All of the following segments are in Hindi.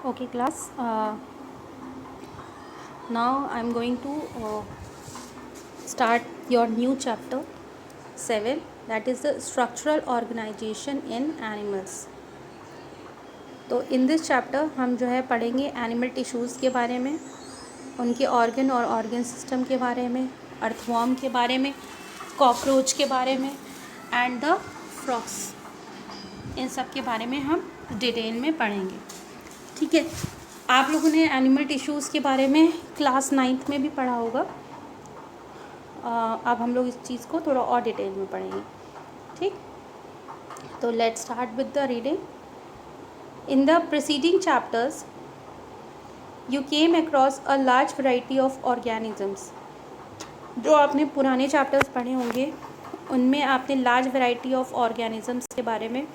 Okay, class. Now I'm going to start your new chapter 7, that is the structural organization in animals. तो इन दिस चैप्टर हम जो है पढ़ेंगे एनिमल टिश्यूज़ के बारे में, उनके ऑर्गन और ऑर्गन सिस्टम के बारे में, अर्थवॉर्म के बारे में, कॉकरोच के बारे में एंड द फ्रॉक्स, इन सब के बारे में हम डिटेल में पढ़ेंगे. ठीक है. आप लोगों ने एनिमल टिश्यूज़ के बारे में क्लास 9th में भी पढ़ा होगा. अब हम लोग इस चीज़ को थोड़ा और डिटेल में पढ़ेंगे. ठीक. तो let's start with the reading. In the preceding chapters you came across a large variety of organisms. जो आपने पुराने चैप्टर्स पढ़े होंगे उनमें आपने लार्ज वैरायटी ऑफ ऑर्गेनिजम्स के बारे में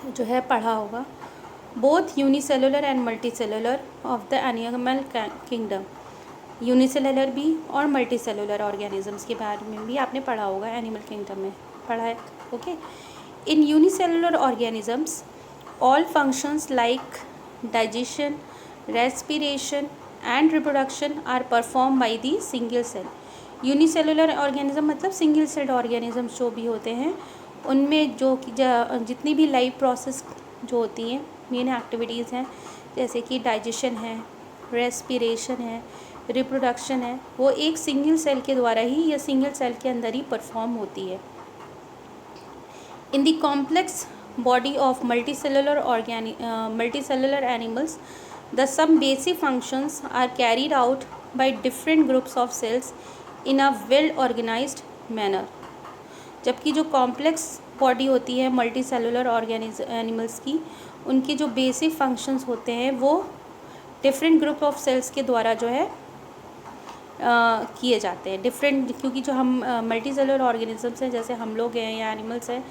जो है पढ़ा होगा. Both unicellular and multicellular of the animal kingdom. Unicellular भी और मल्टीसेलुलर ऑर्गेनिजम्स के बारे में भी आपने पढ़ा होगा, एनिमल किंगडम में पढ़ा है. Okay. In unicellular organisms all functions like digestion, respiration and reproduction are perform by the single cell. Unicellular organism मतलब सिंगल सेल्ड ऑर्गेनिजम्स जो भी होते हैं उनमें जो जितनी भी लाइफ प्रोसेस जो होती हैं, मेन एक्टिविटीज़ हैं, जैसे कि डाइजेशन है, रेस्पिरेशन है, रिप्रोडक्शन है, वो एक सिंगल सेल के द्वारा ही या सिंगल सेल के अंदर ही परफॉर्म होती है. In the complex body of multicellular animals, the some basic functions are carried out by different groups of cells in a well organized manner. जबकि जो कॉम्प्लेक्स बॉडी होती है मल्टी सेलुलर एनिमल्स की, उनके जो बेसिक फंक्शंस होते हैं वो डिफरेंट ग्रुप ऑफ सेल्स के द्वारा जो है किए जाते हैं. डिफरेंट, क्योंकि जो हम मल्टी सेलुलर ऑर्गेनिजम्स हैं, जैसे हम लोग हैं या एनिमल्स हैं,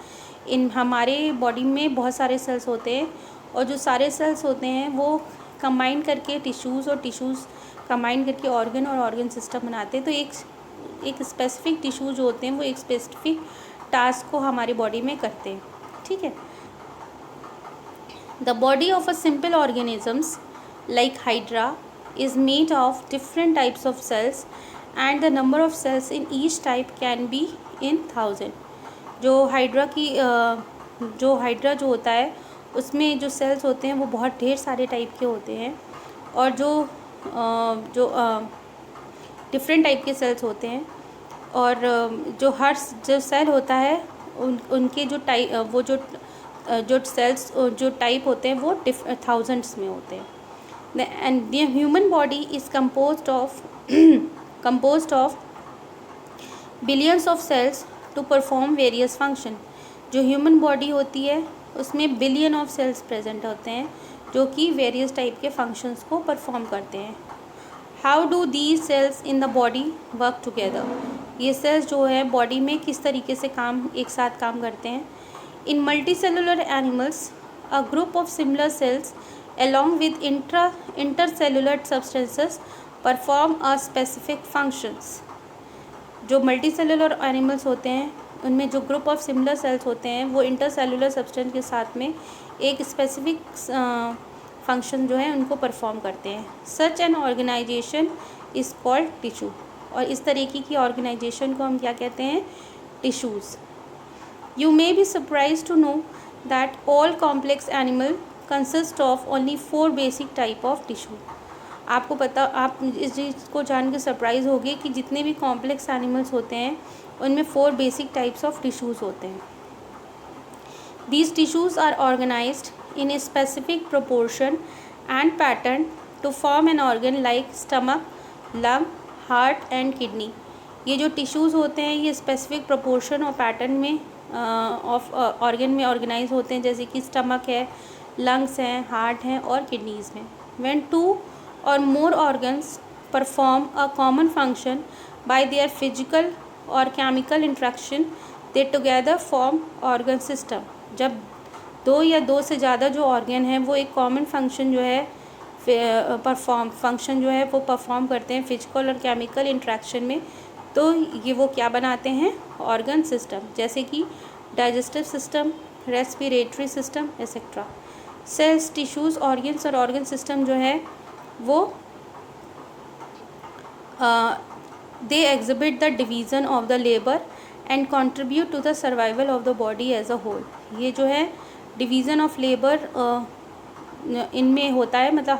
इन हमारे बॉडी में बहुत सारे सेल्स होते हैं और जो सारे सेल्स होते हैं वो कंबाइन करके टिश्यूज़ और टिश्यूज़ कंबाइन करके ऑर्गन और ऑर्गन सिस्टम बनाते हैं. तो एक स्पेसिफिक टिश्यू जो होते हैं वो एक स्पेसिफिक टास्क को हमारी बॉडी में करते हैं. ठीक है. The body of a simple organisms like hydra is made of different types of cells and the number of cells in each type can be in 1000. जो हाइड्रा जो होता है उसमें जो सेल्स होते हैं वो बहुत ढेर सारे टाइप के होते हैं और जो डिफरेंट टाइप के सेल्स होते हैं और जो सेल होता है उनके जो टाइप जो सेल्स जो टाइप होते हैं वो थाउजेंड्स में होते हैं. And the human body is composed of billions of cells to perform various function. जो ह्यूमन बॉडी होती है उसमें बिलियन ऑफ सेल्स प्रेजेंट होते हैं जो कि वेरियस टाइप के फंक्शंस को परफॉर्म करते हैं. How do these cells in the body work together. ये सेल्स जो है बॉडी में किस तरीके से एक साथ काम करते हैं. In multicellular animals a group of similar cells along with intercellular substances perform a specific functions. जो मल्टीसेलुलर एनिमल्स होते हैं उनमें जो ग्रुप ऑफ सिमिलर सेल्स होते हैं वो इंटरसेलुलर सब्सटेंस के साथ में एक स्पेसिफिक फंक्शन जो है उनको परफॉर्म करते हैं. Such an organisation is called tissue. और इस तरीके की ऑर्गेनाइजेशन को हम क्या कहते हैं, tissues. You may be surprise to know that all complex animal consist of only 4 basic type of tissue. आपको पता, आप इस चीज़ को जान के सरप्राइज होगी कि जितने भी कॉम्प्लेक्स एनिमल्स होते हैं उनमें 4 बेसिक टाइप्स ऑफ टिश्यूज़ होते हैं. These tissues are organised in a specific proportion and pattern to form an organ like stomach, lung, heart and kidney. ये जो टिश्यूज़ होते हैं ये स्पेसिफिक प्रोपोर्शन और पैटर्न में ऑफ ऑर्गन में ऑर्गेनाइज होते हैं, जैसे कि स्टमक है, लंग्स हैं, हार्ट हैं और किडनीज़ में. When 2 or more organs perform a common function by their physical or chemical interaction, they together form organ system. जब 2 या 2 से ज़्यादा जो ऑर्गन हैं वो एक कॉमन फंक्शन जो है वो परफॉर्म करते हैं फिजिकल और केमिकल इंट्रैक्शन में, तो ये वो क्या बनाते हैं, ऑर्गन सिस्टम, जैसे कि digestive system, respiratory system etcetera. Cells, tissues, organs और ऑर्गन सिस्टम जो है वो they exhibit the division of the labour and contribute to the survival of the body as a whole. ये जो है डिवीज़न ऑफ लेबर इनमें होता है, मतलब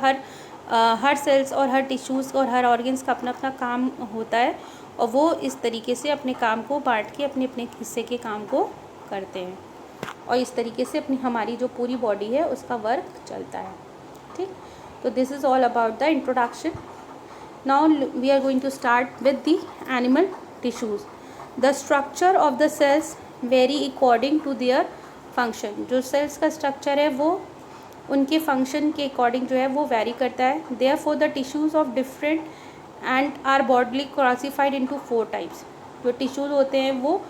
हर सेल्स और हर टिश्यूज़ और हर ऑर्गन्स का अपना अपना काम होता है और वो इस तरीके से अपने काम को बांट के अपने अपने हिस्से के काम को करते हैं और इस तरीके से अपनी हमारी जो पूरी बॉडी है उसका वर्क चलता है। ठीक, तो this is all about the introduction. Now we are going to start with the animal tissues. The structure of the cells vary according to their function. जो सेल्स का स्ट्रक्चर है वो उनके फंक्शन के अकॉर्डिंग जो है वो वेरी करता है। Therefore the tissues of different and are broadly classified into 4 types. जो टिश्यूज़ होते हैं वो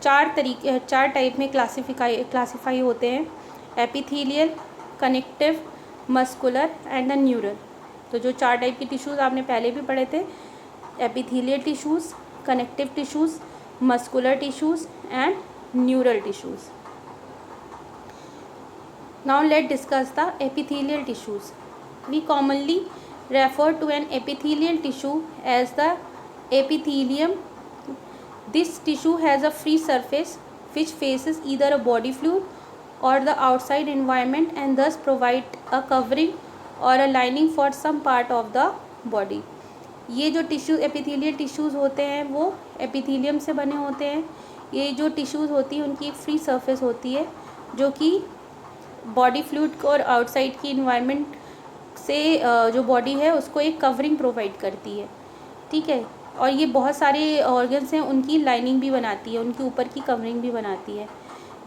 चार टाइप में क्लासीफाई होते हैं, epithelial, connective, muscular and the neural. तो जो 4 टाइप के टिश्यूज़ आपने पहले भी पढ़े थे, epithelial tissues, connective tissues, muscular tissues and neural tissues. Now let's discuss the epithelial tissues. We commonly refer to an epithelial tissue as the epithelium. This tissue has a free surface which faces either a body fluid or the outside environment and thus provide a covering or a lining for some part of the body. ये जो टिश्यू एपिथेलियल टिश्यूज़ होते हैं वो एपिथेलियम से बने होते हैं। ये जो टिश्यूज़ होती है उनकी एक फ्री सरफेस होती है जो कि बॉडी फ्लूइड और आउटसाइड की इन्वायरमेंट से जो बॉडी है उसको एक कवरिंग प्रोवाइड करती है। ठीक है, और ये बहुत सारे ऑर्गन्स हैं उनकी लाइनिंग भी बनाती है, उनके ऊपर की कवरिंग भी बनाती है।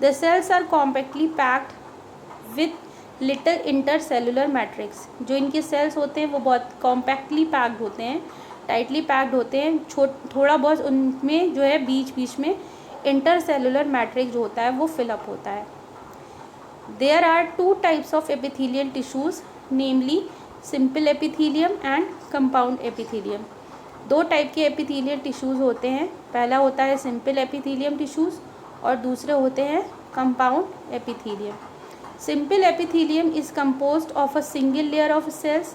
The cells are compactly packed with little intercellular matrix. जो इनके सेल्स होते हैं वो बहुत कॉम्पैक्टली पैक्ड होते हैं, टाइटली पैक्ड होते हैं। थोड़ा बहुत उनमें जो है बीच बीच में इंटरसेलुलर मैट्रिक्स जो होता है वो फिलअप होता है। There are 2 types of epithelial tissues, namely simple epithelium and compound epithelium. 2 type के एपिथेलियल टिश्यूज़ होते हैं। पहला होता है सिंपल एपिथेलियम टिश्यूज़ और दूसरे होते हैं compound epithelium. Simple epithelium is composed of a single layer of cells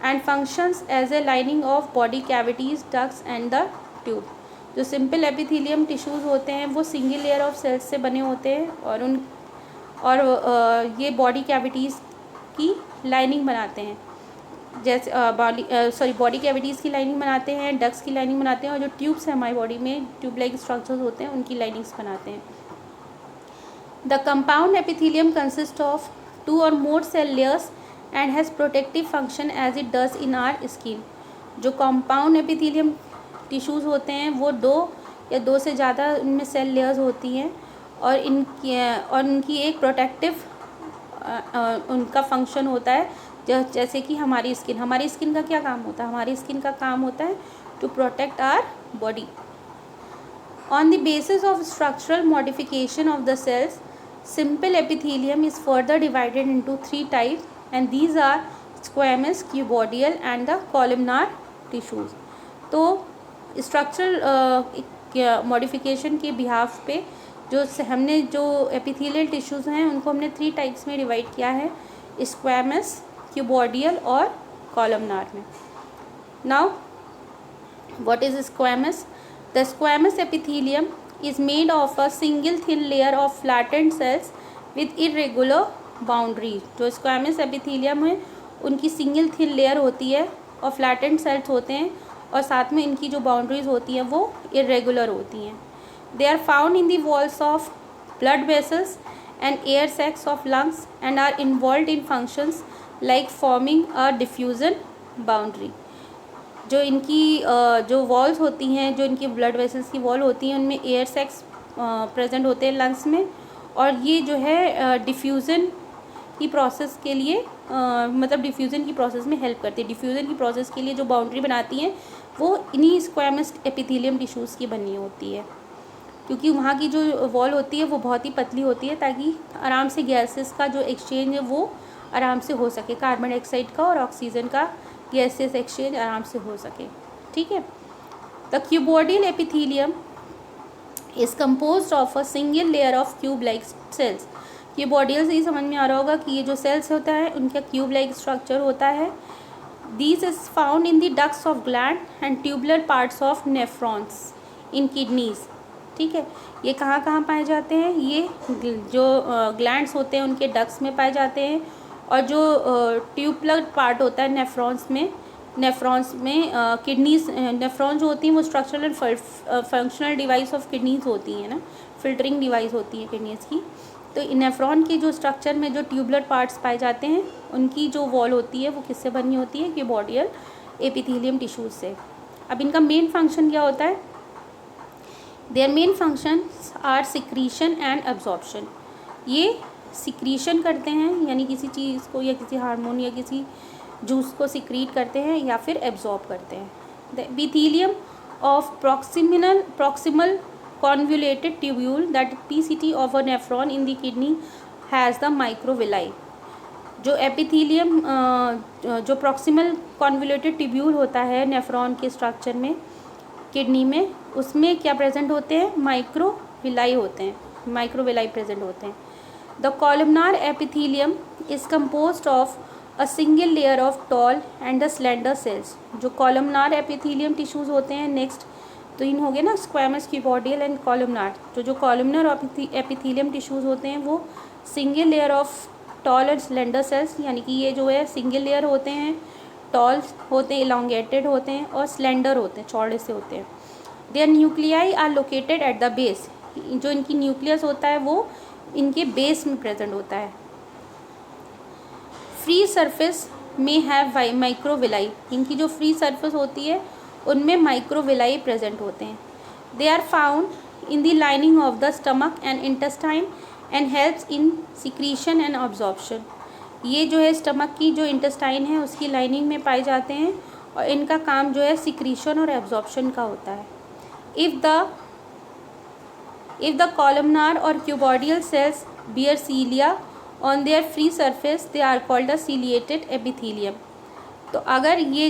and functions as a lining of body cavities, ducts and the tube. जो सिंपल एपिथेलियम टिश्यूज़ होते हैं वो सिंगल लेयर ऑफ सेल्स से बने होते हैं और ये बॉडी कैविटीज़ की लाइनिंग बनाते हैं, जैसे बॉडी कैविटीज़ की लाइनिंग बनाते हैं, डक्ट्स की लाइनिंग बनाते हैं और जो ट्यूब्स हैं हमारी बॉडी में ट्यूब लाइक स्ट्रक्चर्स होते हैं उनकी लाइनिंग्स बनाते हैं। The compound epithelium consist of 2 or more cell layers and has protective function as it does in our skin. जो कंपाउंड एपिथेलियम टिश्यूज़ होते हैं वो 2 या 2 से ज़्यादा उनमें सेल लेयर्स होती हैं और उनकी एक प्रोटेक्टिव उनका फंक्शन होता है, जैसे कि हमारी स्किन का क्या काम होता है? हमारी स्किन का काम होता है to protect our body. On the basis of structural modification of the cells, simple epithelium is further divided into 3 type and these are squamous, cuboidal and the columnar tissues. तो स्ट्रक्चरल मॉडिफिकेशन के बिहाफ पे हमने जो एपिथेलियल टिश्यूज़ हैं उनको हमने 3 टाइप्स में डिवाइड किया है, स्क्वैमस, क्यूबॉडियल और कॉलमनार में। Now what is squamous? The squamous epithelium is made of a single thin layer of flattened cells with irregular boundaries. जो स्क्वैमस एपिथेलियम है उनकी सिंगल थिन लेयर होती है और फ्लैटेंड सेल्स होते हैं और साथ में इनकी जो बाउंड्रीज होती हैं वो इरेगुलर होती हैं। They are found in the walls of blood vessels and air sacs of lungs and are involved in functions like forming a diffusion boundary. जो इनकी जो वॉल्स होती हैं, जो इनकी ब्लड वेसल्स की वॉल होती हैं उनमें एयर सैक्स प्रेजेंट होते हैं लंग्स में और ये जो है डिफ्यूज़न की प्रोसेस के लिए मतलब डिफ्यूज़न की प्रोसेस में हेल्प करती है। डिफ्यूज़न की प्रोसेस के लिए जो बाउंड्री बनाती हैं वो इन्हीं स्क्वैमस एपिथेलियम टिश्यूज़ की बनी होती है, क्योंकि वहाँ की जो वॉल होती है वो बहुत ही पतली होती है ताकि आराम से गैसेस का जो एक्सचेंज है वो आराम से हो सके, कार्बन डाइऑक्साइड का और ऑक्सीजन का गैसेस एक्सचेंज आराम से हो सके। ठीक है, the cuboidal epithelium is composed of a single layer of cube like cells. Cuboidal से ही समझ में आ रहा होगा कि ये जो सेल्स होता है उनका क्यूब लाइक स्ट्रक्चर होता है। These is found in the ducts of gland and tubular parts of nephrons in kidneys। ठीक है, ये कहाँ कहाँ पाए जाते हैं? ये जो ग्लैंड्स होते हैं उनके डक्ट्स में पाए जाते हैं, और जो ट्यूबुलर पार्ट होता है नेफ्रॉन्स में किडनीज, नेफ्रॉन जो होती हैं वो structural and functional device of kidneys होती हैं ना, फिल्टरिंग डिवाइस होती है किडनीज की। तो नेफ्रॉन के जो स्ट्रक्चर में जो ट्यूबुलर पार्ट्स पाए जाते हैं उनकी जो वॉल होती है वो किससे बनी होती है? क्यूबॉडियल एपिथेलियम टिश्यूज से। अब इनका मेन फंक्शन क्या होता है? Their main functions are secretion and absorption. ये सिक्रीशन करते हैं, यानी किसी चीज़ को या किसी हार्मोन या किसी जूस को सिक्रीट करते हैं, या फिर एब्जॉर्ब करते हैं। The epithelium of proximal convoluted tubule, that PCT of a nephron in the kidney has the microvilli। जो एपिथेलियम जो प्रॉक्सिमल कॉन्वोल्यूटेड ट्यूब्यूल होता है नेफ्रॉन के स्ट्रक्चर में किडनी में, उसमें क्या प्रेजेंट होते हैं? माइक्रोविलाई होते हैं, माइक्रोविलाई प्रेजेंट होते हैं। The columnar epithelium is composed of a single layer of tall and the slender cells. जो कॉलमनार एपिथेलियम टिश्यूज़ होते हैं, नेक्स्ट तो इन हो गए ना, स्क्वैमस, क्यूबॉडियल एंड कॉलमनार। जो कॉलमनार एपिथेलियम टिश्यूज़ होते हैं वो single layer of tall and slender cells, यानी कि ये जो है सिंगल लेयर होते हैं, टॉल होते हैं, इलांगेटेड होते हैं, और स्लेंडर होते हैं, चौड़े से होते हैं। Their nuclei are located at the base. जो इनकी न्यूक्लियस होता है वो इनके बेस में प्रेजेंट होता है। फ्री सरफेस में हैव माइक्रोविलाई। इनकी जो फ्री सरफेस होती है उनमें माइक्रोविलाई प्रेजेंट होते हैं। They are found in the lining of the stomach and intestine and helps in secretion and absorption. ये जो है स्टमक की जो इंटेस्टाइन है उसकी लाइनिंग में पाए जाते हैं, और इनका काम जो है सिक्रीशन और एब्जॉर्प्शन का होता है। If the columnar or cuboidal cells bear cilia on their free surface they are called a ciliated epithelium. तो अगर ये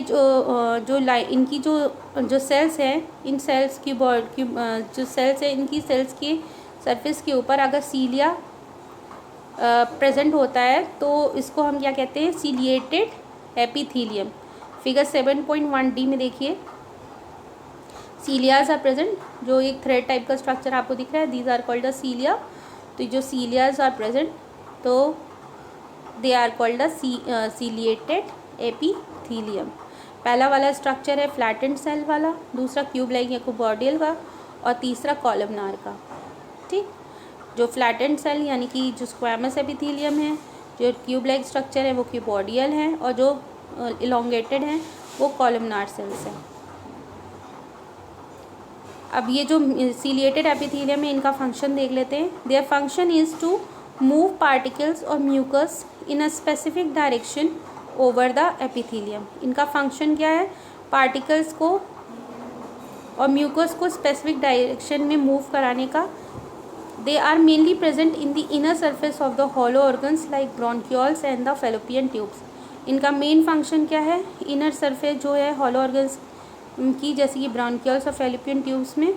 इनकी जो सेल्स हैं, इन सेल्स की जो सेल्स हैं इनकी सेल्स के सरफेस के ऊपर अगर सीलिया प्रेजेंट होता है तो इसको हम क्या कहते हैं? Ciliated epithelium. फिगर 7.1D में देखिए, सीलियाज आर प्रेजेंट। जो एक थ्रेड टाइप का स्ट्रक्चर आपको दिख रहा है, these are called the cilia. तो जो सीलियाज आर प्रेजेंट तो they are called the ciliated epithelium. पहला वाला स्ट्रक्चर है फ्लैटेंड सेल वाला, दूसरा क्यूब लाइक या क्यूबॉडियल का, और तीसरा कॉलमनार का। ठीक, जो फ्लैटेंड सेल यानी कि जो स्क्वैमस एपिथेलियम है, जो क्यूब लाइक स्ट्रक्चर है वो क्यूबॉडियल है, और जो इलोंगेटेड हैं वो कॉलमनार सेल्स हैं। अब ये जो सीलिएटेड एपिथेलियम है इनका फंक्शन देख लेते हैं। Their function is to move particles or mucus in a specific direction over the epithelium. इनका फंक्शन क्या है? पार्टिकल्स को और म्यूकस को स्पेसिफिक डायरेक्शन में मूव कराने का। They are mainly present in the inner surface of the hollow organs like bronchioles and the fallopian tubes. इनका मेन फंक्शन क्या है? इनर सरफेस जो है हॉलो ऑर्गन्स की, जैसे कि ब्रोंकियोल्स और फेलोपियन ट्यूब्स में,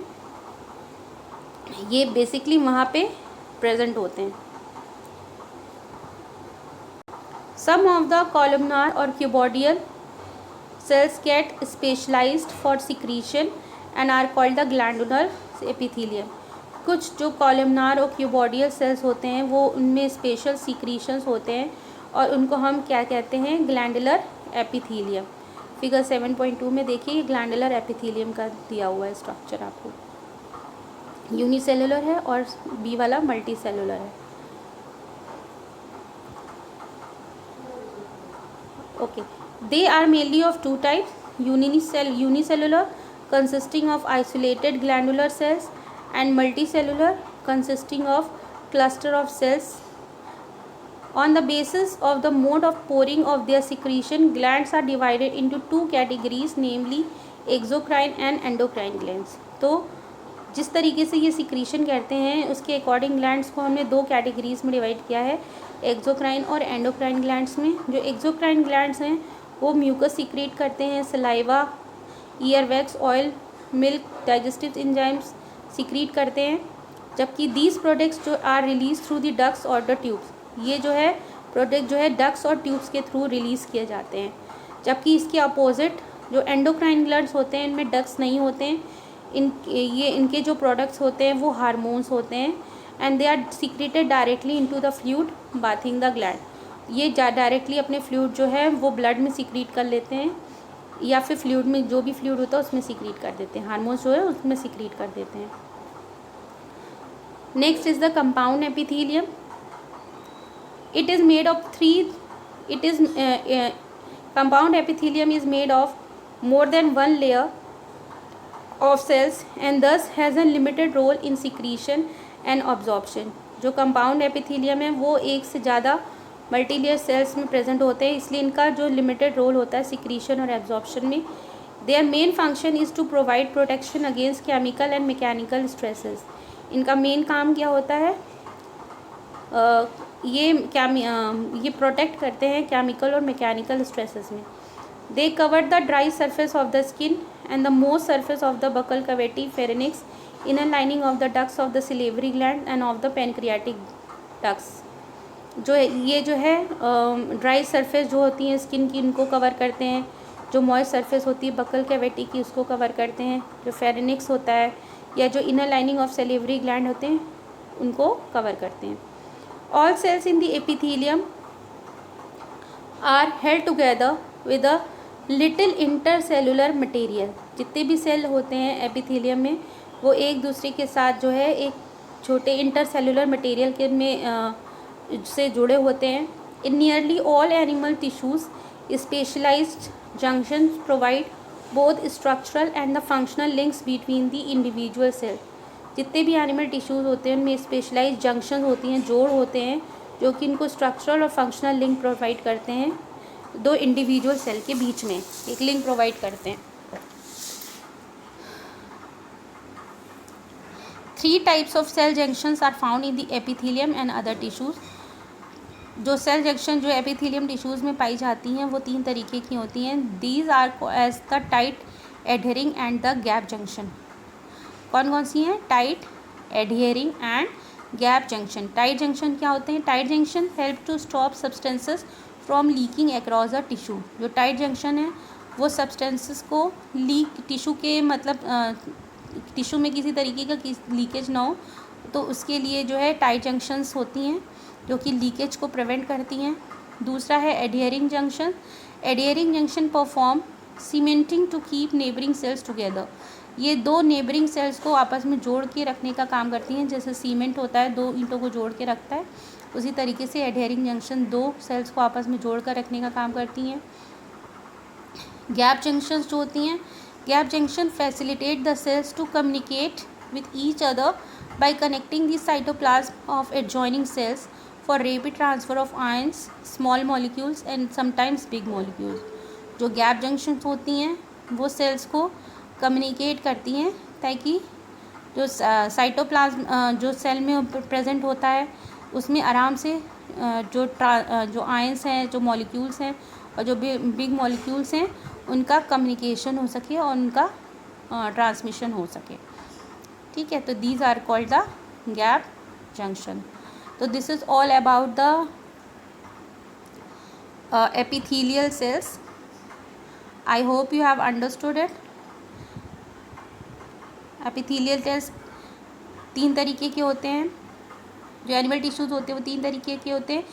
ये बेसिकली वहाँ पे प्रेजेंट होते हैं। Some of the columnar or cuboidal cells get specialized for secretion and are called the glandular epithelium। कुछ जो कॉलमनार और क्यूबॉडियल सेल्स होते हैं वो उनमें स्पेशल सिक्रीशंस होते हैं, और उनको हम क्या कहते हैं? Glandular epithelium. फिगर 7.2 में देखिए, ग्लैंडुलर एपिथेलियम का दिया हुआ है स्ट्रक्चर आपको। यूनिसेलुलर है और बी वाला मल्टी सेलुलर है। Okay, they are mainly of two types: unicellular consisting of isolated glandular cells and multicellular consisting of cluster of cells. On the basis of the mode of pouring of their secretion, glands are divided into two categories, namely exocrine and endocrine glands। तो जिस तरीके से ये सिक्रीशन करते हैं उसके अकॉर्डिंग ग्लैंड्स को हमने दो कैटेगरीज में डिवाइड किया है, एक्सोक्राइन और एंडोक्राइन ग्लैंड्स में। जो एक्सोक्राइन ग्लैंड्स हैं वो म्यूकस सिक्रीट करते हैं, saliva, ear wax, oil, milk, digestive enzymes secrete करते हैं, जबकि दीज प्रोडक्ट्स जो are release through the ducts और द ट्यूब्स, ये जो है प्रोडक्ट जो है डक्ट्स और ट्यूब्स के थ्रू रिलीज़ किए जाते हैं। जबकि इसके अपोजिट जो एंडोक्राइन ग्लैंड्स होते हैं इनमें डक्ट्स नहीं होते हैं, इनके जो प्रोडक्ट्स होते हैं वो हार्मोन्स होते हैं and they are secreted directly into the fluid bathing the gland. ये डायरेक्टली अपने फ्लूइड जो है वो ब्लड में सीक्रेट कर लेते हैं या फिर फ्लूइड में जो भी फ्लूइड होता है उसमें सीक्रेट कर देते हैं, हार्मोन्स जो है उसमें सीक्रेट कर देते हैं। Next is the compound epithelium. It is made of compound epithelium is made of more than one layer of cells and thus has a limited role in secretion and absorption। जो कंपाउंड एपिथेलियम है वो एक से ज़्यादा मल्टीलेयर सेल्स में प्रेजेंट होते हैं, इसलिए इनका जो लिमिटेड रोल होता है सिक्रीशन और एब्जॉर्प्शन में। Their main function is to provide protection against chemical and mechanical stresses. इनका मेन काम क्या होता है, ये प्रोटेक्ट करते हैं केमिकल और मैकेनिकल स्ट्रेसेस में। They cover the dry surface of the skin and the most surface of the buccal cavity pharynx inner lining of the ducts of the salivary gland and of the pancreatic ducts. जो है ये जो है ड्राई सरफेस जो होती हैं स्किन की उनको कवर करते हैं, जो मॉइस्ट सरफेस होती है बकल कैविटी की उसको कवर करते हैं, जो फेरेनिक्स होता है या जो inner lining of salivary gland होते हैं उनको कवर करते हैं। All cells in the epithelium are held together with a little intercellular material। जितने भी सेल होते हैं एपिथेलियम में वो एक दूसरे के साथ जो है एक छोटे इंटरसेलुलर मटेरियल के में से जुड़े होते हैं। In nearly all animal tissues specialised junctions provide both structural and the functional links between the individual cell. जितने भी एनिमल टिश्यूज़ होते हैं उनमें स्पेशलाइज्ड जंक्शन होती हैं, जोड़ होते हैं जो कि इनको स्ट्रक्चरल और फंक्शनल लिंक प्रोवाइड करते हैं, दो इंडिविजुअल सेल के बीच में एक लिंक प्रोवाइड करते हैं। 3 types of cell junctions are found in the epithelium and other tissues. जो सेल जंक्शन जो एपिथेलियम टिश्यूज़ में पाई जाती हैं वो 3 तरीके की होती हैं। These are as the tight, adhering and the gap junction. कौन कौन सी हैं? Tight, adhering and gap junction. Tight junction क्या होते हैं? Tight junction help to stop substances from leaking across the tissue. जो टाइट जंक्शन है वो सब्सटेंसेस को लीक टिश्यू के मतलब टिश्यू में किसी तरीके का लीकेज ना हो तो उसके लिए जो है टाइट जंक्शंस होती हैं जो कि लीकेज को प्रिवेंट करती हैं। दूसरा है adhering junction. Adhering junction perform cementing to keep neighbouring cells together. ये 2 नेबरिंग सेल्स को आपस में जोड़ के रखने का काम करती हैं। जैसे सीमेंट होता है 2 ईंटों को जोड़ के रखता है, उसी तरीके से एडहेरिंग जंक्शन 2 सेल्स को आपस में जोड़ कर रखने का काम करती हैं। गैप जंक्शंस जो होती हैं, gap junction facilitate the cells to communicate with each other by connecting the cytoplasm of adjoining cells for rapid transfer of ions, small molecules and sometimes big molecules. जो गैप जंक्शंस होती हैं वो सेल्स को कम्युनिकेट करती हैं ताकि जो साइटोप्लाज्म जो सेल में प्रेजेंट होता है उसमें आराम से जो आयंस हैं, जो मॉलिक्यूल्स हैं और जो बिग मॉलिक्यूल्स हैं उनका कम्युनिकेशन हो सके और उनका ट्रांसमिशन हो सके। ठीक है, तो these are called the gap junction. तो this is all about the epithelial cells. I hope you have understood it. Epithelial cells 3 तरीके के होते हैं। जो एनिमल टिश्यूज़ होते हैं वो 3 तरीके के होते हैं।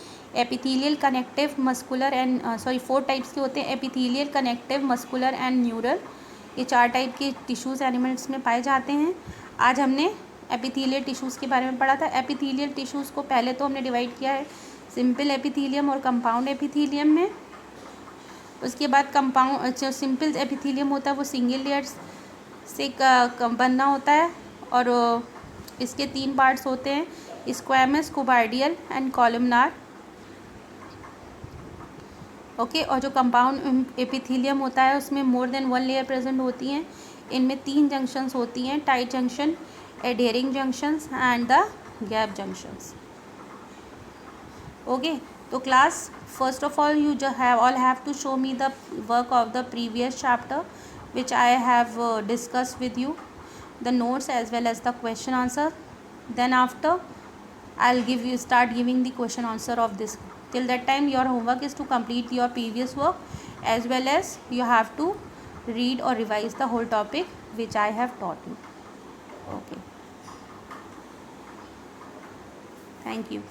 Epithelial, connective, muscular and 4 types के होते हैं। Epithelial, connective, muscular and neural. ये 4 टाइप के टिश्यूज़ एनिमल्स में पाए जाते हैं। आज हमने एपिथेलियल टिश्यूज़ के बारे में पढ़ा था। एपिथेलियल टिश्यूज़ को पहले तो हमने डिवाइड किया है सिंपल एपिथेलियम और कंपाउंड एपिथेलियम में। उसके बाद कंपाउंड जो सिंपल एपिथेलियम होता है वो सिंगल लेयर्स से बनना होता है और इसके 3 पार्ट्स होते हैं, स्क्वैमस, कुबार्डियल एंड कॉलमनार। ओके, और जो कंपाउंड एपिथेलियम होता है उसमें मोर देन 1 लेयर प्रेजेंट होती हैं। इनमें 3 जंक्शंस होती हैं, tight junction, adhering junctions and the gap junctions. Okay, तो class first of all you all have to show me the work of the previous chapter which I have discussed with you, the notes as well as the question answer. Then after, I'll start giving the question answer of this. Till that time, your homework is to complete your previous work, as well as you have to read or revise the whole topic which I have taught you. Okay. Thank you.